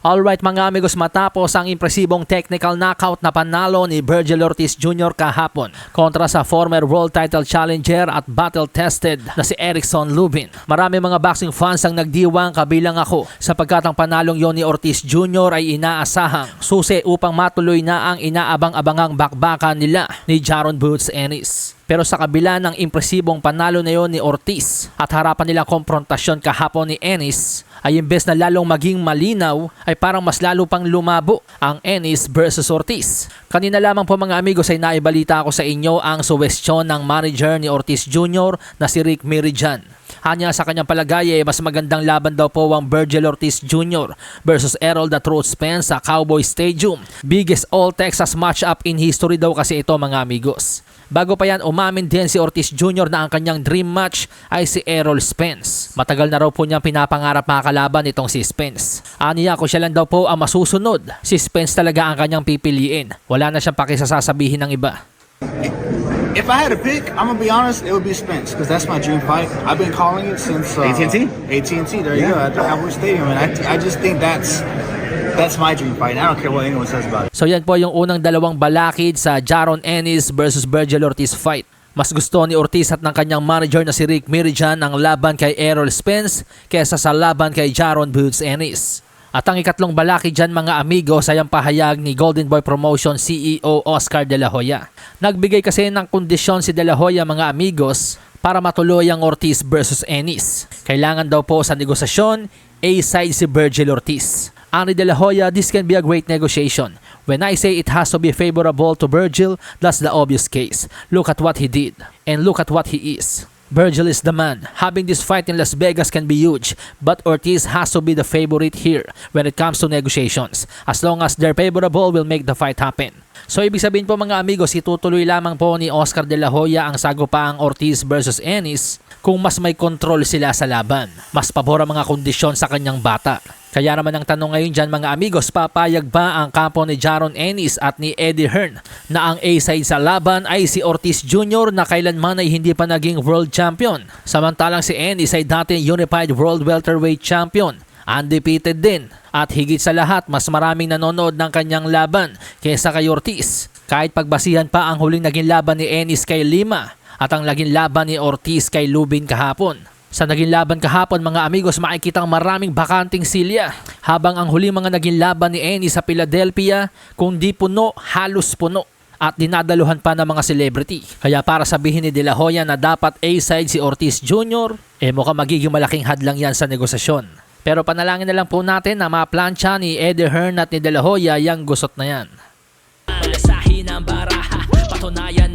Alright mga amigos, matapos ang impresibong technical knockout na panalo ni Vergil Ortiz Jr. kahapon kontra sa former world title challenger at battle-tested na si Erickson Lubin. Marami mga boxing fans ang nagdiwang kabilang ako sapagkat ang panalong yon ni Ortiz Jr. ay inaasahang susi upang matuloy na ang inaabang-abangang bakbakan nila ni Jaron Boots Ennis. Pero sa kabila ng impresibong panalo na yon ni Ortiz at harapan nilang komprontasyon kahapon ni Ennis, ay imbes na lalong maging malinaw ay parang mas lalo pang lumabo ang Ennis versus Ortiz. Kanina lamang po mga amigos ay naibalita ako sa inyo ang suwestyon ng manager ni Ortiz Jr. na si Rick Mirijan. Hanya sa kanyang palagay mas magandang laban daw po ang Vergil Ortiz Jr. versus Errol The Truth Spence sa Cowboy Stadium. Biggest all-Texas matchup in history daw kasi ito mga amigos. Bago pa yan, umamin din si Ortiz Jr. na ang kanyang dream match ay si Errol Spence. Matagal na raw po niyang pinapangarap makakalaban itong si Spence. Aniya kung siya lang daw po ang masusunod, si Spence talaga ang kanyang pipiliin. Wala na siyang pakisasasabihin ng iba. If I had to pick, I'm gonna be honest, it would be Spence because that's my dream fight. I've been calling it since AT&T. AT&T. There you go at the Cowboy Stadium, and I just think that's my dream fight. I don't care what anyone says about it. So yan po yung unang dalawang balakid sa Jaron Ennis versus Vergil Ortiz fight. Mas gusto ni Ortiz at ng kanyang manager na si Rick Mirijan ang laban kay Errol Spence kesa sa laban kay Jaron Boots Ennis. At ang ikatlong balaki dyan mga amigos ay ang pahayag ni Golden Boy Promotion CEO Oscar De La Hoya. Nagbigay kasi ng kondisyon si De La Hoya mga amigos para matuloy ang Ortiz versus Ennis. Kailangan daw po sa negosasyon, A-side si Vergil Ortiz. Ani De La Hoya, this can be a great negotiation. When I say it has to be favorable to Vergil, that's the obvious case. Look at what he did and look at what he is. Vergil is the man. Having this fight in Las Vegas can be huge, but Ortiz has to be the favorite here when it comes to negotiations. As long as they're favorable, will make the fight happen. So ibig sabihin po mga amigos, itutuloy lamang po ni Oscar De La Hoya ang sagupaang Ortiz versus Ennis kung mas may control sila sa laban. Mas pabor ang mga kondisyon sa kanyang bata. Kaya naman ang tanong ngayon dyan mga amigos, papayag ba ang kampo ni Jaron Ennis at ni Eddie Hearn na ang A-side sa laban ay si Ortiz Jr. na kailanman ay hindi pa naging world champion? Samantalang si Ennis ay dating unified world welterweight champion, undefeated din. At higit sa lahat, mas maraming nanonood ng kanyang laban kaysa kay Ortiz. Kahit pagbasihan pa ang huling naging laban ni Ennis kay Lima at ang naging laban ni Ortiz kay Lubin kahapon. Sa naging laban kahapon mga amigos, makikita ang maraming bakanting silya. Habang ang huling mga naging laban ni Ennis sa Philadelphia, kung di puno, halos puno. At dinadaluhan pa ng mga celebrity. Kaya para sabihin ni De La Hoya na dapat A-side si Ortiz Jr., mukhang magiging malaking hadlang yan sa negosasyon. Pero panalangin na lang po natin na maplansya ni Eddie Hearn at ni De La Hoya yung gusot na yan. Malasahin ang baraha, patunayan